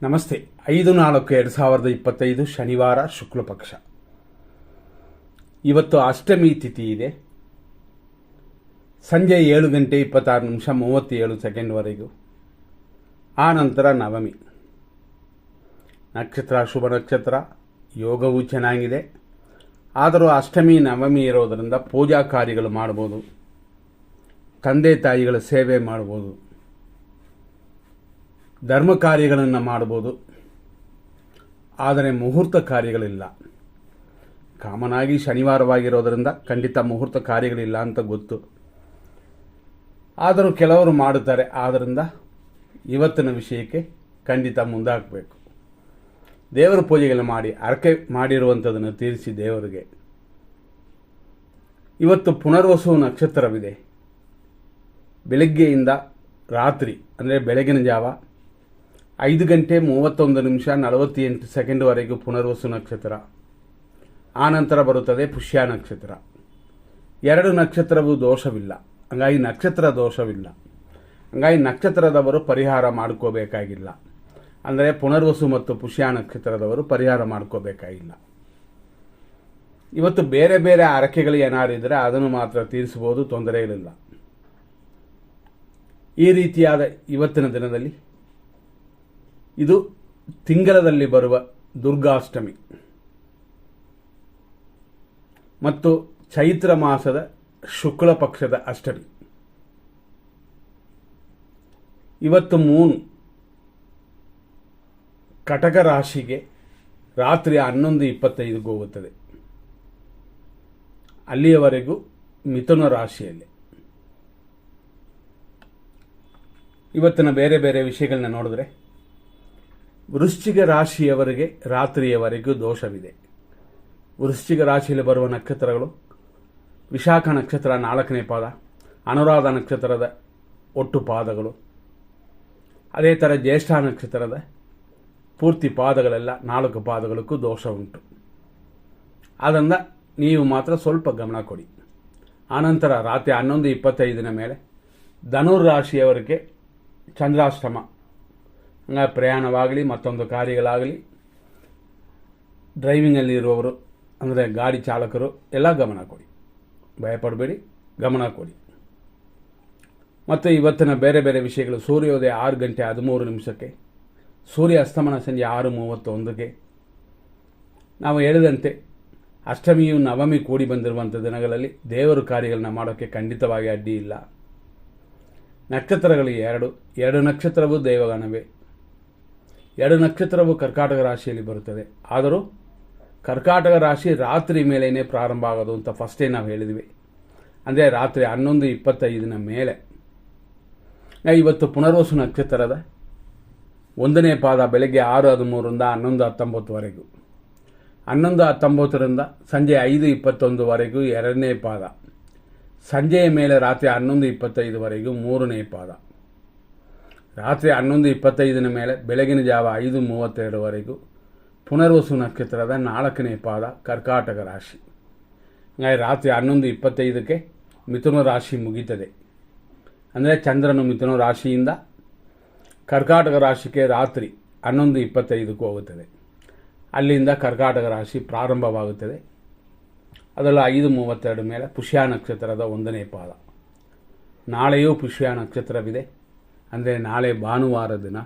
ನಮಸ್ತೆ. 5/4/2025 ಶನಿವಾರ ಶುಕ್ಲ ಪಕ್ಷ. ಇವತ್ತು ಅಷ್ಟಮಿ ತಿಥಿ ಇದೆ. ಸಂಜೆ 7:26:37 ಆ ನಂತರ ನವಮಿ. ನಕ್ಷತ್ರ ಶುಭ ನಕ್ಷತ್ರ, ಯೋಗವೂ ಚೆನ್ನಾಗಿದೆ. ಆದರೂ ಅಷ್ಟಮಿ ನವಮಿ ಇರೋದರಿಂದ ಪೂಜಾ ಕಾರ್ಯಗಳು ಮಾಡ್ಬೋದು, ತಂದೆ ತಾಯಿಗಳ ಸೇವೆ ಮಾಡ್ಬೋದು, ಧರ್ಮ ಕಾರ್ಯಗಳನ್ನು ಮಾಡ್ಬೋದು. ಆದರೆ ಮುಹೂರ್ತ ಕಾರ್ಯಗಳಿಲ್ಲ. ಕಾಮನಾಗಿ ಶನಿವಾರವಾಗಿರೋದರಿಂದ ಖಂಡಿತ ಮುಹೂರ್ತ ಕಾರ್ಯಗಳಿಲ್ಲ ಅಂತ ಗೊತ್ತು. ಆದರೂ ಕೆಲವರು ಮಾಡುತ್ತಾರೆ. ಆದ್ದರಿಂದ ಇವತ್ತಿನ ವಿಷಯಕ್ಕೆ ಖಂಡಿತ ಮುಂದಾಗಬೇಕು. ದೇವರ ಪೂಜೆಗಳನ್ನು ಮಾಡಿ ಹರಕೆ ಮಾಡಿರುವಂಥದ್ದನ್ನು ತೀರಿಸಿ ದೇವರಿಗೆ. ಇವತ್ತು ಪುನರ್ವಸು ನಕ್ಷತ್ರವಿದೆ. ಬೆಳಗ್ಗೆಯಿಂದ ರಾತ್ರಿ ಅಂದರೆ ಬೆಳಗಿನ ಜಾವ 5:31:48 ಪುನರ್ವಸು ನಕ್ಷತ್ರ. ಆನಂತರ ಬರುತ್ತದೆ ಪುಷ್ಯ ನಕ್ಷತ್ರ. ಎರಡು ನಕ್ಷತ್ರವೂ ದೋಷವಿಲ್ಲ, ಹಂಗಾಗಿ ನಕ್ಷತ್ರ ದೋಷವಿಲ್ಲ. ಹಂಗಾಗಿ ನಕ್ಷತ್ರದವರು ಪರಿಹಾರ ಮಾಡ್ಕೋಬೇಕಾಗಿಲ್ಲ. ಅಂದರೆ ಪುನರ್ವಸು ಮತ್ತು ಪುಷ್ಯ ನಕ್ಷತ್ರದವರು ಪರಿಹಾರ ಮಾಡ್ಕೋಬೇಕಾಗಿಲ್ಲ. ಇವತ್ತು ಬೇರೆ ಬೇರೆ ಹರಕೆಗಳು ಏನಾರಿದ್ದರೆ ಅದನ್ನು ಮಾತ್ರ ತೀರಿಸಬಹುದು, ತೊಂದರೆ ಇಲ್ಲ. ಈ ರೀತಿಯಾದ ಇವತ್ತಿನ ದಿನದಲ್ಲಿ ಇದು ತಿಂಗಳದಲ್ಲಿ ಬರುವ ದುರ್ಗಾಷ್ಟಮಿ ಮತ್ತು ಚೈತ್ರ ಮಾಸದ ಶುಕ್ಲ ಪಕ್ಷದ ಅಷ್ಟಮಿ. ಇವತ್ತು ಮೂನ್ ಕಟಕ ರಾಶಿಗೆ ರಾತ್ರಿ 11:25 ಹೋಗುತ್ತದೆ. ಅಲ್ಲಿಯವರೆಗೂ ಮಿಥುನ ರಾಶಿಯಲ್ಲಿ. ಇವತ್ತಿನ ಬೇರೆ ಬೇರೆ ವಿಷಯಗಳನ್ನ ನೋಡಿದ್ರೆ, ವೃಶ್ಚಿಕ ರಾಶಿಯವರಿಗೆ ರಾತ್ರಿಯವರೆಗೂ ದೋಷವಿದೆ. ವೃಶ್ಚಿಕ ರಾಶಿಯಲ್ಲಿ ಬರುವ ನಕ್ಷತ್ರಗಳು ವಿಶಾಖ ನಕ್ಷತ್ರ 4ನೇ ಪಾದ, ಅನುರಾಧ ನಕ್ಷತ್ರದ ಒಟ್ಟು ಪಾದಗಳು, ಅದೇ ಥರ ಜ್ಯೇಷ್ಠ ನಕ್ಷತ್ರದ ಪೂರ್ತಿ ಪಾದಗಳೆಲ್ಲ 4 ಪಾದಗಳಕ್ಕೂ ದೋಷ ಉಂಟು. ಆದ್ದರಿಂದ ನೀವು ಮಾತ್ರ ಸ್ವಲ್ಪ ಗಮನ ಕೊಡಿ. ಆನಂತರ ರಾತ್ರಿ 11:25 ಮೇಲೆ ಧನುರಾಶಿಯವರಿಗೆ ಚಂದ್ರಾಷ್ಟಮ. ಹಂಗಾಗಿ ಪ್ರಯಾಣವಾಗಲಿ ಮತ್ತೊಂದು ಕಾರ್ಯಗಳಾಗಲಿ, ಡ್ರೈವಿಂಗಲ್ಲಿ ಇರುವವರು ಅಂದರೆ ಗಾಡಿ ಚಾಲಕರು ಎಲ್ಲ ಗಮನ ಕೊಡಿ, ಭಯಪಡಬೇಡಿ, ಗಮನ ಕೊಡಿ. ಮತ್ತು ಇವತ್ತಿನ ಬೇರೆ ಬೇರೆ ವಿಷಯಗಳು, ಸೂರ್ಯೋದಯ 6:13, ಸೂರ್ಯ ಅಸ್ತಮನ ಸಂಜೆ 6:31. ನಾವು ಹೇಳಿದಂತೆ ಅಷ್ಟಮಿಯು ನವಮಿ ಕೂಡಿ ಬಂದಿರುವಂಥ ದಿನಗಳಲ್ಲಿ ದೇವರ ಕಾರ್ಯಗಳನ್ನ ಮಾಡೋಕ್ಕೆ ಖಂಡಿತವಾಗಿ ಅಡ್ಡಿ ಇಲ್ಲ. ನಕ್ಷತ್ರಗಳು ಎರಡು ನಕ್ಷತ್ರವೂ ದೇವಗಣವೇ. 2 ನಕ್ಷತ್ರವು ಕರ್ಕಾಟಕ ರಾಶಿಯಲ್ಲಿ ಬರುತ್ತದೆ. ಆದರೂ ಕರ್ಕಾಟಕ ರಾಶಿ ರಾತ್ರಿ ಮೇಲೇ ಪ್ರಾರಂಭ ಆಗೋದು ಅಂತ ಫಸ್ಟೇ ನಾವು ಹೇಳಿದ್ವಿ. ಅಂದರೆ ರಾತ್ರಿ 11:25 ಮೇಲೆ. ಇವತ್ತು ಪುನರ್ವಸು ನಕ್ಷತ್ರದ 1ನೇ ಪಾದ ಬೆಳಗ್ಗೆ 6:13 11:19. 11:19 ಸಂಜೆ 5:21 2ನೇ ಪಾದ. ಸಂಜೆಯ ಮೇಲೆ ರಾತ್ರಿ 11:25 3ನೇ ಪಾದ. ರಾತ್ರಿ 11:25 ಮೇಲೆ ಬೆಳಗಿನ ಜಾವ 5:32 ಪುನರ್ವಸು ನಕ್ಷತ್ರದ 4ನೇ ಪಾದ ಕರ್ಕಾಟಕ ರಾಶಿ. ರಾತ್ರಿ 11:25 ಮಿಥುನ ರಾಶಿ ಮುಗೀತದೆ. ಅಂದರೆ ಚಂದ್ರನು ಮಿಥುನ ರಾಶಿಯಿಂದ ಕರ್ಕಾಟಕ ರಾಶಿಗೆ ರಾತ್ರಿ 11:25 ಹೋಗುತ್ತದೆ. ಅಲ್ಲಿಂದ ಕರ್ಕಾಟಕ ರಾಶಿ ಪ್ರಾರಂಭವಾಗುತ್ತದೆ. ಅದೆಲ್ಲ 5:32 ಮೇಲೆ ಪುಷ್ಯ ನಕ್ಷತ್ರದ 1ನೇ ಪಾದ. ನಾಳೆಯೂ ಪುಷ್ಯ ನಕ್ಷತ್ರವಿದೆ. ಅಂದರೆ ನಾಳೆ ಭಾನುವಾರ ದಿನ.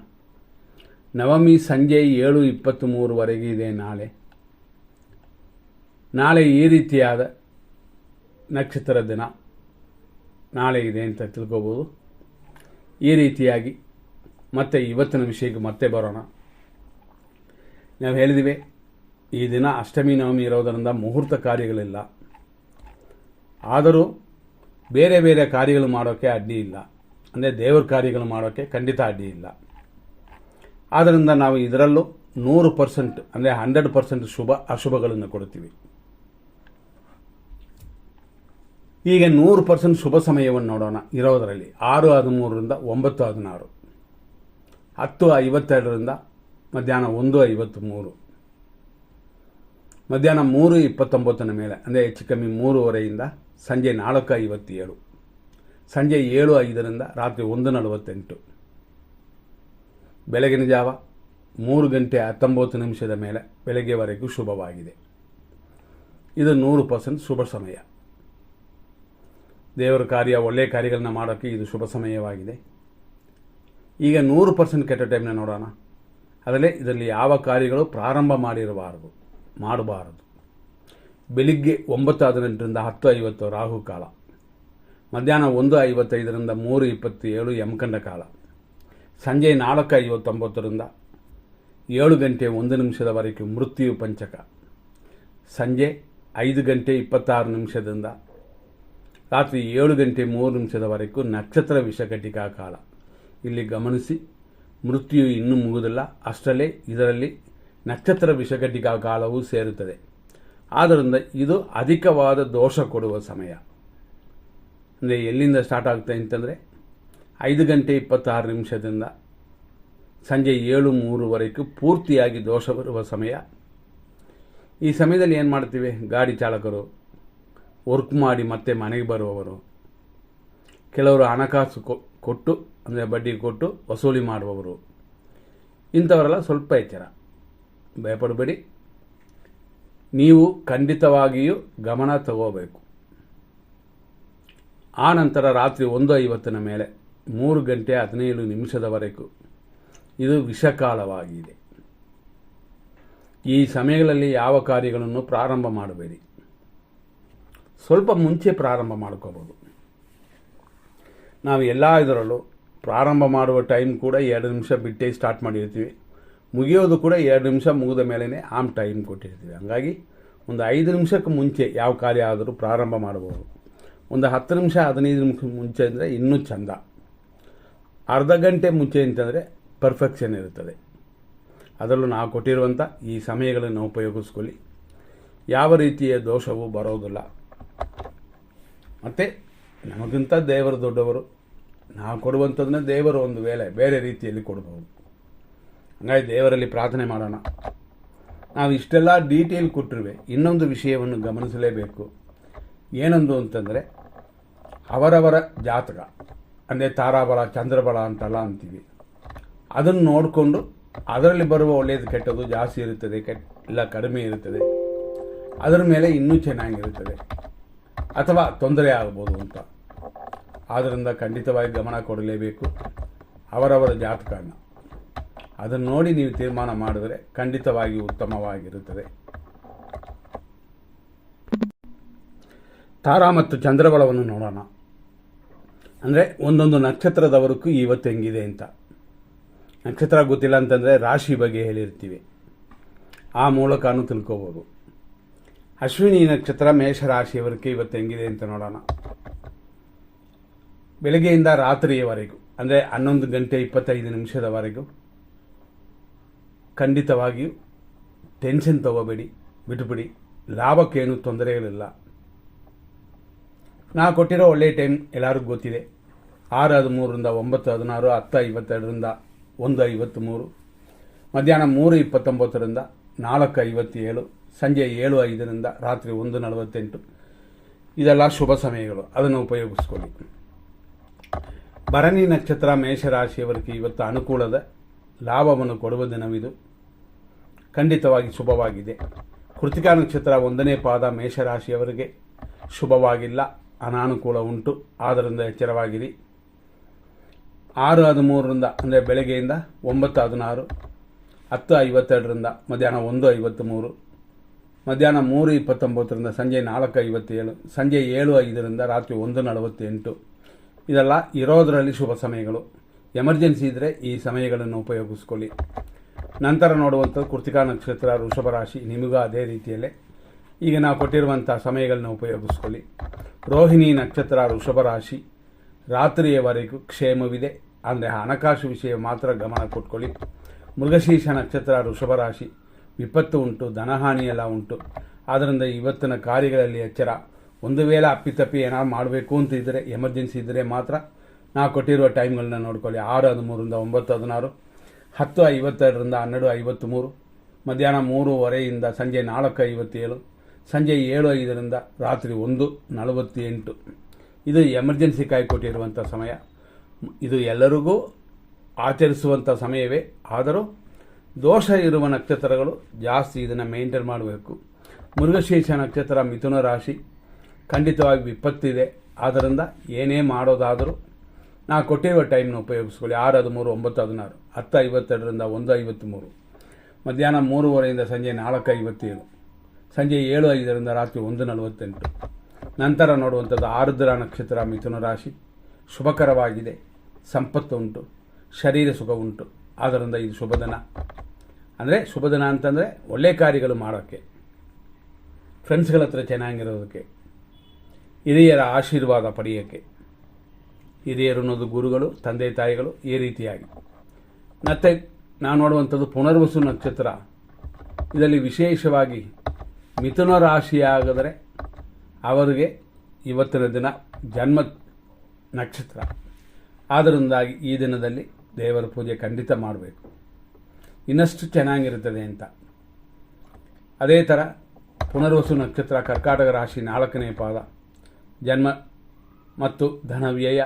ನವಮಿ ಸಂಜೆ 7:23 ಇದೆ ನಾಳೆ ಈ ರೀತಿಯಾದ ನಕ್ಷತ್ರ ದಿನ ನಾಳೆ ಇದೆ ಅಂತ ತಿಳ್ಕೋಬೋದು. ಈ ರೀತಿಯಾಗಿ ಮತ್ತೆ ಇವತ್ತಿನ ವಿಷಯಕ್ಕೆ ಮತ್ತೆ ಬರೋಣ. ನಾವು ಹೇಳಿದಿವೆ, ಈ ದಿನ ಅಷ್ಟಮಿ ನವಮಿ ಇರೋದರಿಂದ ಮುಹೂರ್ತ ಕಾರ್ಯಗಳಿಲ್ಲ. ಆದರೂ ಬೇರೆ ಬೇರೆ ಕಾರ್ಯಗಳು ಮಾಡೋಕ್ಕೆ ಅಡ್ಡಿ ಇಲ್ಲ. ಅಂದರೆ ದೇವರ ಕಾರ್ಯಗಳು ಮಾಡೋಕ್ಕೆ ಖಂಡಿತ ಅಡ್ಡಿ ಇಲ್ಲ. ಆದ್ದರಿಂದ ನಾವು ಇದರಲ್ಲೂ 100% ಅಂದರೆ 100% ಶುಭ ಅಶುಭಗಳನ್ನು ಕೊಡ್ತೀವಿ. ಈಗ 100% ಶುಭ ಸಮಯವನ್ನು ನೋಡೋಣ. ಇರೋದರಲ್ಲಿ 6:13 9:16, 10:52 ಮಧ್ಯಾಹ್ನ 1:53, ಮಧ್ಯಾಹ್ನ 3:29 ಮೇಲೆ ಅಂದರೆ ಹೆಚ್ಚು ಕಮ್ಮಿ 3:30 ಸಂಜೆ 4:57, ಸಂಜೆ 7:05 ರಾತ್ರಿ 1:48, ಬೆಳಗಿನ ಜಾವ 3:19 ಮೇಲೆ ಬೆಳಗ್ಗೆವರೆಗೂ ಶುಭವಾಗಿದೆ. ಇದು 100% ಶುಭ ಸಮಯ. ದೇವರ ಕಾರ್ಯ, ಒಳ್ಳೆಯ ಕಾರ್ಯಗಳನ್ನ ಮಾಡೋಕ್ಕೆ ಇದು ಶುಭ ಸಮಯವಾಗಿದೆ. ಈಗ 100% ಕೆಟ್ಟ ಟೈಮ್ನ ನೋಡೋಣ. ಇದರಲ್ಲಿ ಯಾವ ಕಾರ್ಯಗಳು ಪ್ರಾರಂಭ ಮಾಡಬಾರದು. ಬೆಳಿಗ್ಗೆ 9:18ರಿಂದ 10:50 ರಾಹುಕಾಲ, ಮಧ್ಯಾಹ್ನ 1:55ರಿಂದ 3:27 ಯಮಕಂಡ ಕಾಲ, ಸಂಜೆ 4:59ರಿಂದ 7:01 ಮೃತ್ಯು ಪಂಚಕ, ಸಂಜೆ 5:26ದಿಂದ ರಾತ್ರಿ 7:03 ನಕ್ಷತ್ರ ವಿಷಘಟಿಕಾ ಕಾಲ. ಇಲ್ಲಿ ಗಮನಿಸಿ, ಮೃತ್ಯು ಇನ್ನೂ ಮುಗುದಿಲ್ಲ, ಅಷ್ಟರಲ್ಲೇ ಇದರಲ್ಲಿ ನಕ್ಷತ್ರ ವಿಷಘಟಿಕಾ ಕಾಲವೂ ಸೇರುತ್ತದೆ. ಆದ್ದರಿಂದ ಇದು ಅಧಿಕವಾದ ದೋಷ ಕೊಡುವ ಸಮಯ. ಅಂದರೆ ಎಲ್ಲಿಂದ ಸ್ಟಾರ್ಟ್ ಆಗುತ್ತೆ ಅಂತಂದರೆ 5:26ದಿಂದ ಸಂಜೆ 7:03 ಪೂರ್ತಿಯಾಗಿ ದೋಷ ಬರುವ ಸಮಯ. ಈ ಸಮಯದಲ್ಲಿ ಏನು ಮಾಡ್ತೀವಿ? ಗಾಡಿ ಚಾಲಕರು, ವರ್ಕ್ ಮಾಡಿ ಮತ್ತೆ ಮನೆಗೆ ಬರುವವರು, ಕೆಲವರು ಹಣಕಾಸು ಕೊಟ್ಟು ಅಂದರೆ ಬಡ್ಡಿ ಕೊಟ್ಟು ವಸೂಲಿ ಮಾಡುವವರು, ಇಂಥವರೆಲ್ಲ ಸ್ವಲ್ಪ ಎಚ್ಚರ. ಭಯಪಡಬೇಡಿ, ನೀವು ಖಂಡಿತವಾಗಿಯೂ ಗಮನ ತಗೋಬೇಕು. ಆ ನಂತರ ರಾತ್ರಿ 1:50 ಮೇಲೆ 3:17 ಇದು ವಿಷಕಾಲವಾಗಿದೆ. ಈ ಸಮಯಗಳಲ್ಲಿ ಯಾವ ಕಾರ್ಯಗಳನ್ನು ಪ್ರಾರಂಭ ಮಾಡಬೇಡಿ. ಸ್ವಲ್ಪ ಮುಂಚೆ ಪ್ರಾರಂಭ ಮಾಡ್ಕೋಬೋದು. ನಾವು ಎಲ್ಲ ಇದರಲ್ಲೂ ಪ್ರಾರಂಭ ಮಾಡುವ ಟೈಮ್ ಕೂಡ 2 ನಿಮಿಷ ಬಿಟ್ಟೇ ಸ್ಟಾರ್ಟ್ ಮಾಡಿರ್ತೀವಿ. ಮುಗಿಯೋದು ಕೂಡ 2 ನಿಮಿಷ ಮುಗಿದ ಮೇಲೇ ಟೈಮ್ ಕೊಟ್ಟಿರ್ತೀವಿ. ಹಾಗಾಗಿ ಒಂದು 5 ನಿಮಿಷಕ್ಕೆ ಮುಂಚೆ ಯಾವ ಕಾರ್ಯ ಆದರೂ ಪ್ರಾರಂಭ ಮಾಡಬಹುದು. ಒಂದು 10 ನಿಮಿಷ 15 ನಿಮಿಷ ಮುಂಚೆ ಅಂದರೆ ಇನ್ನೂ ಚಂದ. ಅರ್ಧ ಗಂಟೆ ಮುಂಚೆ ಅಂತಂದರೆ ಪರ್ಫೆಕ್ಷನ್ ಇರುತ್ತದೆ. ಅದರಲ್ಲೂ ನಾವು ಕೊಟ್ಟಿರುವಂಥ ಈ ಸಮಯಗಳನ್ನು ಉಪಯೋಗಿಸ್ಕೊಳ್ಳಿ. ಯಾವ ರೀತಿಯ ದೋಷವೂ ಬರೋದಿಲ್ಲ. ಮತ್ತು ನಮಗಿಂತ ದೇವರು ದೊಡ್ಡವರು. ನಾವು ಕೊಡುವಂಥದ್ದನ್ನ ದೇವರು ಒಂದು ವೇಳೆ ಬೇರೆ ರೀತಿಯಲ್ಲಿ ಕೊಡಬಹುದು. ಹಾಗಾಗಿ ದೇವರಲ್ಲಿ ಪ್ರಾರ್ಥನೆ ಮಾಡೋಣ. ನಾವು ಇಷ್ಟೆಲ್ಲ ಡೀಟೇಲ್ ಕೊಟ್ಟಿರುವೆ. ಇನ್ನೊಂದು ವಿಷಯವನ್ನು ಗಮನಿಸಲೇಬೇಕು. ಏನೊಂದು ಅಂತಂದರೆ, ಅವರವರ ಜಾತಕ ಅಂದರೆ ತಾರಾಬಲ, ಚಂದ್ರಬಲ ಅಂತೆಲ್ಲ ಅಂತೀವಿ. ಅದನ್ನು ನೋಡಿಕೊಂಡು ಅದರಲ್ಲಿ ಬರುವ ಒಳ್ಳೆಯದು ಕೆಟ್ಟದ್ದು ಜಾಸ್ತಿ ಇರುತ್ತದೆ, ಇಲ್ಲ ಕಡಿಮೆ ಇರುತ್ತದೆ, ಅದರ ಮೇಲೆ ಇನ್ನೂ ಚೆನ್ನಾಗಿರುತ್ತದೆ ಅಥವಾ ತೊಂದರೆ ಆಗ್ಬೋದು ಅಂತ. ಆದ್ದರಿಂದ ಖಂಡಿತವಾಗಿ ಗಮನ ಕೊಡಲೇಬೇಕು. ಅವರವರ ಜಾತಕವನ್ನು ಅದನ್ನು ನೋಡಿ ನೀವು ತೀರ್ಮಾನ ಮಾಡಿದರೆ ಖಂಡಿತವಾಗಿ ಉತ್ತಮವಾಗಿರುತ್ತದೆ. ತಾರಾ ಮತ್ತು ಚಂದ್ರಬಲವನ್ನು ನೋಡೋಣ. ಅಂದರೆ ಒಂದೊಂದು ನಕ್ಷತ್ರದವರೆಗೂ ಇವತ್ತು ಹೆಂಗಿದೆ ಅಂತ. ನಕ್ಷತ್ರ ಗೊತ್ತಿಲ್ಲ ಅಂತಂದರೆ ರಾಶಿ ಬಗ್ಗೆ ಹೇಳಿರ್ತೀವಿ, ಆ ಮೂಲಕನೂ ತಿಳ್ಕೋಬೋದು. ಅಶ್ವಿನಿ ನಕ್ಷತ್ರ ಮೇಷರಾಶಿಯವರೆಗೆ ಇವತ್ತು ಹೆಂಗಿದೆ ಅಂತ ನೋಡೋಣ. ಬೆಳಗ್ಗೆಯಿಂದ ರಾತ್ರಿಯವರೆಗೂ ಅಂದರೆ 11:25 ಖಂಡಿತವಾಗಿಯೂ ಟೆನ್ಷನ್ ತಗೋಬೇಡಿ, ಬಿಟ್ಟುಬಿಡಿ. ಲಾಭಕ್ಕೇನು ತೊಂದರೆಗಳಿಲ್ಲ. ನಾವು ಕೊಟ್ಟಿರೋ ಒಳ್ಳೆಯ ಟೈಮ್ ಎಲ್ಲರಿಗೂ ಗೊತ್ತಿದೆ. 6:13ರಿಂದ 9:16, 10:52ರಿಂದ 1:53, ಮಧ್ಯಾಹ್ನ 3:29ರಿಂದ 4:57, ಸಂಜೆ 7:05ರಿಂದ ರಾತ್ರಿ 1:48. ಇದೆಲ್ಲ ಶುಭ ಸಮಯಗಳು. ಅದನ್ನು ಉಪಯೋಗಿಸ್ಕೊಳ್ಳಿ. ಭರಣಿ ನಕ್ಷತ್ರ ಮೇಷರಾಶಿಯವರಿಗೆ ಇವತ್ತು ಅನುಕೂಲದ ಲಾಭವನ್ನು ಕೊಡುವ ದಿನವಿದು. ಖಂಡಿತವಾಗಿ ಶುಭವಾಗಿದೆ. ಕೃತಿಕಾ ನಕ್ಷತ್ರ 1ನೇ ಪಾದ ಮೇಷರಾಶಿಯವರಿಗೆ ಶುಭವಾಗಿಲ್ಲ, ಅನಾನುಕೂಲ ಉಂಟು. ಆದ್ದರಿಂದ ಎಚ್ಚರವಾಗಿರಿ. 6:13ರಿಂದ ಅಂದರೆ ಬೆಳಗ್ಗೆಯಿಂದ 9:16, 10:52ರಿಂದ ಮಧ್ಯಾಹ್ನ 1:53, ಮಧ್ಯಾಹ್ನ 3:29ರಿಂದ ಸಂಜೆ 4:57, ಸಂಜೆ 7:05ರಿಂದ ರಾತ್ರಿ 1:48. ಇದೆಲ್ಲ ಇರೋದರಲ್ಲಿ ಶುಭ ಸಮಯಗಳು. ಎಮರ್ಜೆನ್ಸಿ ಇದ್ದರೆ ಈ ಸಮಯಗಳನ್ನು ಉಪಯೋಗಿಸ್ಕೊಳ್ಳಿ. ನಂತರ ನೋಡುವಂಥದ್ದು ಕೃತಿಕಾ ನಕ್ಷತ್ರ ವೃಷಭ ರಾಶಿ. ನಿಮಗೂ ಅದೇ ರೀತಿಯಲ್ಲೇ ಈಗ ನಾವು ಕೊಟ್ಟಿರುವಂಥ ಸಮಯಗಳನ್ನ ಉಪಯೋಗಿಸ್ಕೊಳ್ಳಿ. ರೋಹಿಣಿ ನಕ್ಷತ್ರ ವೃಷಭ ರಾಶಿ, ರಾತ್ರಿಯವರೆಗೂ ಕ್ಷೇಮವಿದೆ. ಅಂದರೆ ಹಣಕಾಸು ವಿಷಯ ಮಾತ್ರ ಗಮನ ಕೊಟ್ಕೊಳ್ಳಿ. ಮೃಗಶೀರ್ಷ ನಕ್ಷತ್ರ ವೃಷಭ ರಾಶಿ, ವಿಪತ್ತು ಉಂಟು, ಧನಹಾನಿ ಎಲ್ಲ ಉಂಟು. ಆದ್ದರಿಂದ ಇವತ್ತಿನ ಕಾರ್ಯಗಳಲ್ಲಿ ಎಚ್ಚರ. ಒಂದು ವೇಳೆ ಅಪ್ಪಿತಪ್ಪಿ ಏನಾದ್ರು ಮಾಡಬೇಕು ಅಂತ ಇದ್ದರೆ, ಎಮರ್ಜೆನ್ಸಿ ಇದ್ದರೆ ಮಾತ್ರ ನಾವು ಕೊಟ್ಟಿರುವ ಟೈಮ್ಗಳನ್ನ ನೋಡ್ಕೊಳ್ಳಿ. 6:13ರಿಂದ 9:16, 10:52ರಿಂದ 12:53, ಮಧ್ಯಾಹ್ನ 3:15ರಿಂದ ಸಂಜೆ 4:57, ಸಂಜೆ 7:05ರಿಂದ ರಾತ್ರಿ 1:48. ಇದು ಎಮರ್ಜೆನ್ಸಿ ಕೊಟ್ಟಿರುವಂಥ ಸಮಯ. ಇದು ಎಲ್ಲರಿಗೂ ಆಚರಿಸುವಂಥ ಸಮಯವೇ. ಆದರೂ ದೋಷ ಇರುವ ನಕ್ಷತ್ರಗಳು ಜಾಸ್ತಿ ಇದನ್ನು ಮೇಂಟೈನ್ ಮಾಡಬೇಕು. ಮೃಗಶೀರ್ಷ ನಕ್ಷತ್ರ ಮಿಥುನ ರಾಶಿ, ಖಂಡಿತವಾಗಿ ವಿಪತ್ತಿದೆ. ಆದ್ದರಿಂದ ಏನೇ ಮಾಡೋದಾದರೂ ನಾ ಕೊಟ್ಟಿರುವ ಟೈಮ್ನ ಉಪಯೋಗಿಸ್ಕೊಳ್ಳಿ. 6:13, 9:16, 10:52ರಿಂದ 1:53, ಮಧ್ಯಾಹ್ನ 3:15 ಸಂಜೆ 4:57, ಸಂಜೆ 7:05ರಿಂದ ರಾತ್ರಿ 1:48. ನಂತರ ನೋಡುವಂಥದ್ದು ಆರುದ್ರ ನಕ್ಷತ್ರ ಮಿಥುನ ರಾಶಿ, ಶುಭಕರವಾಗಿದೆ, ಸಂಪತ್ತು ಉಂಟು, ಶರೀರ ಸುಖ ಉಂಟು. ಆದ್ದರಿಂದ ಇದು ಶುಭದಿನ. ಅಂದರೆ ಶುಭದಿನ ಅಂತಂದರೆ ಒಳ್ಳೆಯ ಕಾರ್ಯಗಳು ಮಾಡೋಕ್ಕೆ, ಫ್ರೆಂಡ್ಸ್ಗಳ ಹತ್ರ ಚೆನ್ನಾಗಿರೋದಕ್ಕೆ, ಹಿರಿಯರ ಆಶೀರ್ವಾದ ಪಡೆಯೋಕ್ಕೆ. ಹಿರಿಯರು ಅನ್ನೋದು ಗುರುಗಳು, ತಂದೆ ತಾಯಿಗಳು, ಈ ರೀತಿಯಾಗಿ. ಮತ್ತು ನಾವು ನೋಡುವಂಥದ್ದು ಪುನರ್ವಸು ನಕ್ಷತ್ರ. ಇದರಲ್ಲಿ ವಿಶೇಷವಾಗಿ ಮಿಥುನ ರಾಶಿಯಾಗಿದ್ರೆ ಅವರಿಗೆ ಇವತ್ತಿನ ದಿನ ಜನ್ಮ ನಕ್ಷತ್ರ. ಆದ್ದರಿಂದಾಗಿ ಈ ದಿನದಲ್ಲಿ ದೇವರ ಪೂಜೆ ಖಂಡಿತ ಮಾಡಬೇಕು, ಇನ್ನಷ್ಟು ಚೆನ್ನಾಗಿರುತ್ತದೆ ಅಂತ. ಅದೇ ಥರ ಪುನರ್ವಸು ನಕ್ಷತ್ರ ಕರ್ಕಾಟಕ ರಾಶಿ 4ನೇ ಪಾದ, ಜನ್ಮ ಮತ್ತು ಧನ ವ್ಯಯ.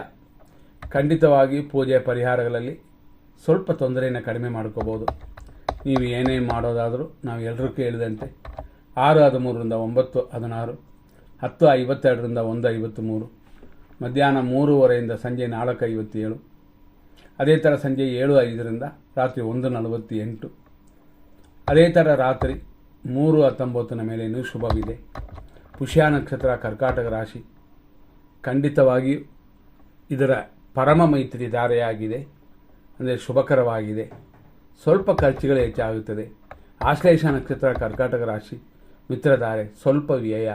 ಖಂಡಿತವಾಗಿ ಪೂಜೆ ಪರಿಹಾರಗಳಲ್ಲಿ ಸ್ವಲ್ಪ ತೊಂದರೆಯನ್ನು ಕಡಿಮೆ ಮಾಡ್ಕೋಬೋದು. ನೀವು ಏನೇ ಮಾಡೋದಾದರೂ ನಾವು ಎಲ್ಲರೂ ಕೇಳಿದಂತೆ 6:13ರಿಂದ 9:16, 10:52ರಿಂದ 1:53, ಮಧ್ಯಾಹ್ನ 3:15 ಸಂಜೆ 4:57, ಅದೇ ಥರ ಸಂಜೆ 7:05ರಿಂದ ರಾತ್ರಿ 1:48, ಅದೇ ಥರ ರಾತ್ರಿ 3:19 ಮೇಲೇನೂ ಶುಭವಿದೆ. ಪುಷ್ಯ ನಕ್ಷತ್ರ ಕರ್ಕಾಟಕ ರಾಶಿ, ಖಂಡಿತವಾಗಿಯೂ ಇದರ ಪರಮ ಮೈತ್ರಿ ಧಾರೆಯಾಗಿದೆ, ಅಂದರೆ ಶುಭಕರವಾಗಿದೆ. ಸ್ವಲ್ಪ ಖರ್ಚುಗಳು ಹೆಚ್ಚಾಗುತ್ತದೆ. ಆಶ್ಲೇಷ ನಕ್ಷತ್ರ ಕರ್ಕಾಟಕ ರಾಶಿ, ಮಿತ್ರಧಾರೆ, ಸ್ವಲ್ಪ ವ್ಯಯ.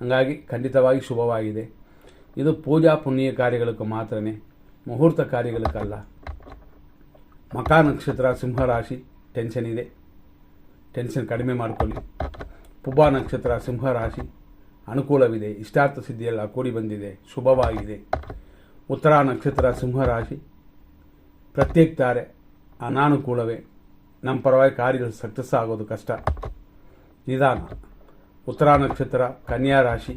ಹಾಗಾಗಿ ಖಂಡಿತವಾಗಿ ಶುಭವಾಗಿದೆ. ಇದು ಪೂಜಾ ಪುಣ್ಯ ಕಾರ್ಯಗಳಿಗೆ ಮಾತ್ರನೇ, ಮುಹೂರ್ತ ಕಾರ್ಯಗಳಕ್ಕಲ್ಲ. ಮಖ ನಕ್ಷತ್ರ ಸಿಂಹರಾಶಿ, ಟೆನ್ಷನ್ ಇದೆ, ಟೆನ್ಷನ್ ಕಡಿಮೆ ಮಾಡಿಕೊಳ್ಳಿ. ಪುಬ್ಬ ನಕ್ಷತ್ರ ಸಿಂಹರಾಶಿ, ಅನುಕೂಲವಿದೆ, ಇಷ್ಟಾರ್ಥ ಸಿದ್ಧಿಯೆಲ್ಲ ಕೂಡಿ ಬಂದಿದೆ, ಶುಭವಾಗಿದೆ. ಉತ್ತರ ನಕ್ಷತ್ರ ಸಿಂಹರಾಶಿ, ಪ್ರತ್ಯೇಕ ತಾರೆ, ಅನಾನುಕೂಲವೇ. ನಮ್ಮ ಪರವಾಗಿ ಕಾರ್ಯಗಳು ಸಕ್ಸಸ್ ಆಗೋದು ಕಷ್ಟ, ನಿಧಾನ. ಉತ್ತರ ನಕ್ಷತ್ರ ಕನ್ಯಾ ರಾಶಿ,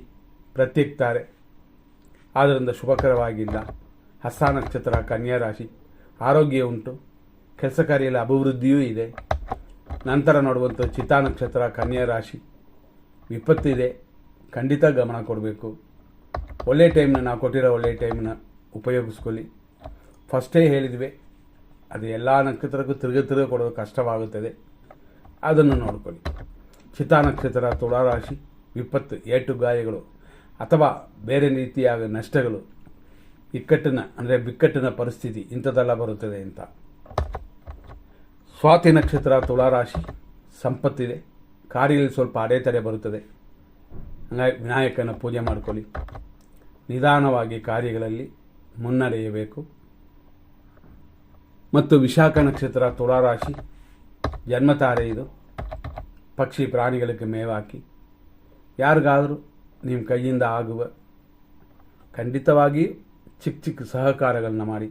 ಪ್ರತ್ಯೇಕ ತಾರೆ, ಆದ್ದರಿಂದ ಶುಭಕರವಾಗಿಲ್ಲ. ಹಸ್ತ ನಕ್ಷತ್ರ ಕನ್ಯಾ ರಾಶಿ, ಆರೋಗ್ಯ ಉಂಟು, ಕೆಲಸ ಕಾರ್ಯದಲ್ಲಿ ಅಭಿವೃದ್ಧಿಯೂ ಇದೆ. ನಂತರ ನೋಡುವಂಥ ಚಿತ್ತಾ ನಕ್ಷತ್ರ ಕನ್ಯಾ ರಾಶಿ, ವಿಪತ್ತಿದೆ, ಖಂಡಿತ ಗಮನ ಕೊಡಬೇಕು. ಒಳ್ಳೆಯ ಟೈಮ್ನ ನಾವು ಕೊಟ್ಟಿರೋ ಒಳ್ಳೆಯ ಟೈಮ್ನ ಉಪಯೋಗಿಸ್ಕೊಳ್ಳಿ. ಫಸ್ಟೇ ಹೇಳಿದ್ವಿ, ಅದು ಎಲ್ಲ ನಕ್ಷತ್ರಕ್ಕೂ ತಿರುಗ ಕೊಡೋದು ಕಷ್ಟವಾಗುತ್ತದೆ, ಅದನ್ನು ನೋಡ್ಕೊಳ್ಳಿ. ಚಿತ್ತಾ ನಕ್ಷತ್ರ ತುಳಾರಾಶಿ, ವಿಪತ್ತು, ಏಟು ಗಾಯಗಳು ಅಥವಾ ಬೇರೆ ರೀತಿಯಾದ ನಷ್ಟಗಳು, ಬಿಕ್ಕಟ್ಟಿನ ಪರಿಸ್ಥಿತಿ ಇಂಥದ್ದೆಲ್ಲ ಬರುತ್ತದೆ ಅಂತ. ಸ್ವಾತಿ ನಕ್ಷತ್ರ ತುಳಾರಾಶಿ, ಸಂಪತ್ತಿದೆ, ಕಾರ್ಯದಲ್ಲಿ ಸ್ವಲ್ಪ ಅಡೆತಡೆ ಬರುತ್ತದೆ. ಹಾಗಾಗಿ ವಿನಾಯಕನ ಪೂಜೆ ಮಾಡಿಕೊಳ್ಳಿ. ನಿಧಾನವಾಗಿ ಕಾರ್ಯಗಳಲ್ಲಿ ಮುನ್ನಡೆಯಬೇಕು. ಮತ್ತು ವಿಶಾಖ ನಕ್ಷತ್ರ ತುಳಾರಾಶಿ, ಜನ್ಮತಾರೆ. ಇದು ಪಕ್ಷಿ ಪ್ರಾಣಿಗಳಿಗೆ ಮೇವಾಕಿ. ಯಾರಿಗಾದರೂ ನಿಮ್ಮ ಕೈಯಿಂದ ಆಗುವ ಖಂಡಿತವಾಗಿಯೂ ಚಿಕ್ಕ ಸಹಕಾರಗಳನ್ನ ಮಾಡಿ.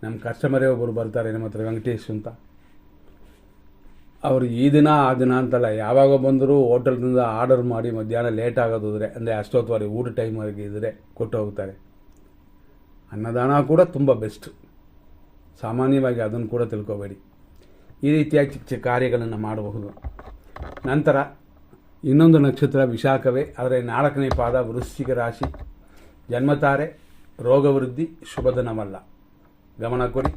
ನಮ್ಮ ಕಸ್ಟಮರೇ ಒಬ್ಬರು ಬರ್ತಾರೆ ನಮ್ಮ ಹತ್ರ, ವೆಂಕಟೇಶ್ ಅಂತ. ಅವರು ಈ ದಿನ ಆ ದಿನ ಅಂತಲ್ಲ, ಯಾವಾಗ ಬಂದರೂ ಹೋಟೆಲ್ನಿಂದ ಆರ್ಡರ್ ಮಾಡಿ ಮಧ್ಯಾಹ್ನ ಲೇಟ್ ಆಗೋದಿದ್ರೆ, ಅಂದರೆ ಅಷ್ಟೊತ್ತುವರೆಗೆ ಊಟ ಟೈಮ್ವರೆಗೆ ಇದ್ದರೆ ಕೊಟ್ಟು ಹೋಗ್ತಾರೆ. ಅನ್ನದಾನ ಕೂಡ ತುಂಬ ಬೆಸ್ಟ್, ಸಾಮಾನ್ಯವಾಗಿ ಅದನ್ನು ಕೂಡ ತಿಳ್ಕೊಬೇಡಿ. ಈ ರೀತಿಯಾಗಿ ಚಿಕ್ಕ ಕಾರ್ಯಗಳನ್ನು ಮಾಡಬಹುದು. ನಂತರ ಇನ್ನೊಂದು ನಕ್ಷತ್ರ ವಿಶಾಖವೇ, ಆದರೆ 4ನೇ ಪಾದ ವೃಶ್ಚಿಕ ರಾಶಿ, ಜನ್ಮತಾರೆ, ರೋಗವೃದ್ಧಿ, ಶುಭದಿನವಲ್ಲ, ಗಮನ ಕೊಡಿ.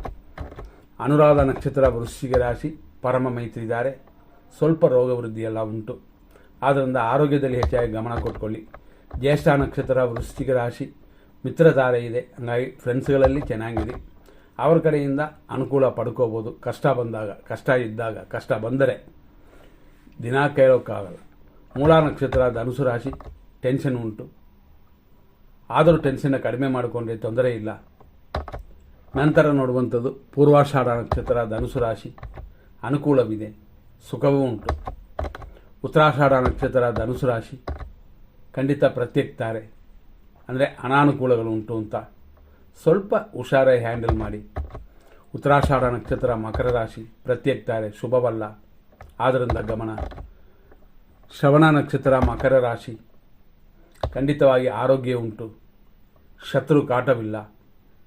ಅನುರಾಧ ನಕ್ಷತ್ರ ವೃಶ್ಚಿಕ ರಾಶಿ, ಪರಮ ಮೈತ್ರಿದ್ದಾರೆ, ಸ್ವಲ್ಪ ರೋಗವೃದ್ಧಿ ಎಲ್ಲ ಉಂಟು, ಆದ್ದರಿಂದ ಆರೋಗ್ಯದಲ್ಲಿ ಹೆಚ್ಚಾಗಿ ಗಮನ ಕೊಟ್ಕೊಳ್ಳಿ. ಜ್ಯೇಷ್ಠ ನಕ್ಷತ್ರ ವೃಶ್ಚಿಕ ರಾಶಿ, ಮಿತ್ರಧಾರೆ ಇದೆ, ಹಾಗಾಗಿ ಫ್ರೆಂಡ್ಸ್ಗಳಲ್ಲಿ ಚೆನ್ನಾಗಿದೆ, ಅವ್ರ ಕಡೆಯಿಂದ ಅನುಕೂಲ ಪಡ್ಕೋಬೋದು. ಕಷ್ಟ ಇದ್ದಾಗ, ಕಷ್ಟ ಬಂದರೆ ದಿನ ಕೇಳೋಕ್ಕಾಗಲ್ಲ. ಮೂಲ ನಕ್ಷತ್ರ ಧನುಸು ರಾಶಿ, ಟೆನ್ಷನ್ ಉಂಟು, ಆದರೂ ಟೆನ್ಷನ್ನ ಕಡಿಮೆ ಮಾಡಿಕೊಂಡ್ರೆ ತೊಂದರೆ ಇಲ್ಲ. ನಂತರ ನೋಡುವಂಥದ್ದು ಪೂರ್ವಾಷಾಢ ನಕ್ಷತ್ರ ಧನುಸು ರಾಶಿ, ಅನುಕೂಲವಿದೆ, ಸುಖವೂ ಉಂಟು. ಉತ್ತರಾಷಾಢ ನಕ್ಷತ್ರ ಧನುಸು ರಾಶಿ, ಖಂಡಿತ ಪ್ರತ್ಯೇಕ್ತಾರೆ, ಅಂದರೆ ಅನಾನುಕೂಲಗಳು ಉಂಟು ಅಂತ ಸ್ವಲ್ಪ ಹುಷಾರಾಗಿ ಹ್ಯಾಂಡಲ್ ಮಾಡಿ. ಉತ್ತರಾಷಾಢ ನಕ್ಷತ್ರ ಮಕರ ರಾಶಿ, ಪ್ರತ್ಯೇಕ್ತಾರೆ, ಶುಭವಲ್ಲ, ಆದ್ದರಿಂದ ಗಮನ. ಶ್ರವಣ ನಕ್ಷತ್ರ ಮಕರ ರಾಶಿ, ಖಂಡಿತವಾಗಿ ಆರೋಗ್ಯ ಉಂಟು, ಶತ್ರು ಕಾಟವಿಲ್ಲ,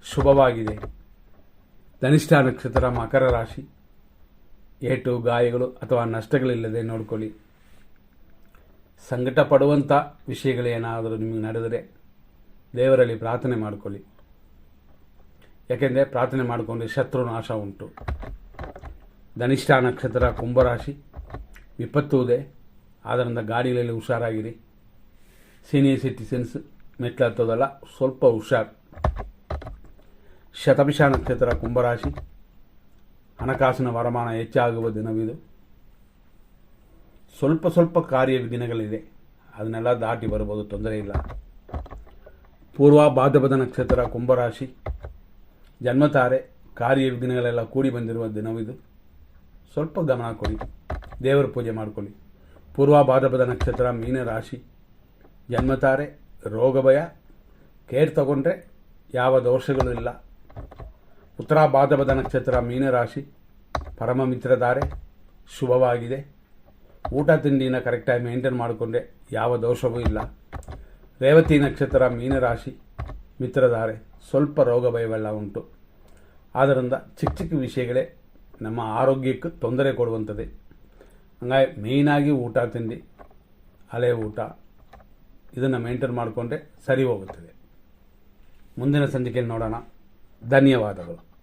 ಶುಭವಾಗಿದೆ. ಧನಿಷ್ಠ ನಕ್ಷತ್ರ ಮಕರ ರಾಶಿ, ಏಟು ಗಾಯಗಳು ಅಥವಾ ನಷ್ಟಗಳಿಲ್ಲದೆ ನೋಡ್ಕೊಳ್ಳಿ. ಸಂಕಟ ಪಡುವಂಥ ವಿಷಯಗಳೇನಾದರೂ ನಿಮಗೆ ನಡೆದರೆ ದೇವರಲ್ಲಿ ಪ್ರಾರ್ಥನೆ ಮಾಡಿಕೊಳ್ಳಿ. ಯಾಕೆಂದರೆ ಪ್ರಾರ್ಥನೆ ಮಾಡಿಕೊಂಡ್ರೆ ಶತ್ರು ನಾಶ ಉಂಟು. ಧನಿಷ್ಠ ನಕ್ಷತ್ರ ಕುಂಭರಾಶಿ, ವಿಪತ್ತು ಇದೆ, ಆದ್ದರಿಂದ ಗಾಡಿಗಳಲ್ಲಿ ಹುಷಾರಾಗಿರಿ. ಸೀನಿಯರ್ ಸಿಟಿಸನ್ಸ್ ಮೆಟ್ಲು ಹತ್ತೋದಲ್ಲ, ಸ್ವಲ್ಪ ಹುಷಾರು. ಶತಭಿಷ ನಕ್ಷತ್ರ ಕುಂಭರಾಶಿ, ಹಣಕಾಸಿನ ವರಮಾನ ಹೆಚ್ಚಾಗುವ ದಿನವಿದು. ಸ್ವಲ್ಪ ಕಾರ್ಯ ವಿಘ್ನಗಳಿದೆ, ಅದನ್ನೆಲ್ಲ ದಾಟಿ ಬರ್ಬೋದು, ತೊಂದರೆ ಇಲ್ಲ. ಪೂರ್ವ ಭಾದ್ರಪದ ನಕ್ಷತ್ರ ಕುಂಭರಾಶಿ, ಜನ್ಮತಾರೆ, ಕಾರ್ಯ ವಿಘ್ನಗಳೆಲ್ಲ ಕೂಡಿ ಬಂದಿರುವ ದಿನವಿದು. ಸ್ವಲ್ಪ ಗಮನ ಕೊಡಿ, ದೇವರ ಪೂಜೆ ಮಾಡಿಕೊಳ್ಳಿ. ಪೂರ್ವ ಭಾದ್ರಪದ ನಕ್ಷತ್ರ ಮೀನರಾಶಿ, ಜನ್ಮತಾರೆ, ರೋಗ ಭಯ, ಕೇರ್ ತಗೊಂಡ್ರೆ ಯಾವ ದೋಷಗಳು ಇಲ್ಲ. ಉತ್ತರ ಭಾದ್ರಪದ ನಕ್ಷತ್ರ ಮೀನರಾಶಿ, ಪರಮ ಮಿತ್ರಧಾರೆ, ಶುಭವಾಗಿದೆ. ಊಟ ತಿಂಡಿನ ಕರೆಕ್ಟಾಗಿ ಮೇಂಟೈನ್ ಮಾಡಿಕೊಂಡ್ರೆ ಯಾವ ದೋಷವೂ ಇಲ್ಲ. ರೇವತಿ ನಕ್ಷತ್ರ ಮೀನರಾಶಿ, ಮಿತ್ರಧಾರೆ, ಸ್ವಲ್ಪ ರೋಗ ಭಯವೆಲ್ಲ ಉಂಟು. ಆದ್ದರಿಂದ ಚಿಕ್ಕ ವಿಷಯಗಳೇ ನಮ್ಮ ಆರೋಗ್ಯಕ್ಕೆ ತೊಂದರೆ ಕೊಡುವಂಥದ್ದೇ. ಹಂಗಾಗಿ ಮೇಯ್ನಾಗಿ ಊಟ ತಿಂಡಿ, ಹಳೆ ಊಟ, ಇದನ್ನು ಮೇಂಟೈನ್ ಮಾಡಿಕೊಂಡ್ರೆ ಸರಿ ಹೋಗುತ್ತದೆ. ಮುಂದಿನ ಸಂಚಿಕೆಯಲ್ಲಿ ನೋಡೋಣ. ಧನ್ಯವಾದಗಳು.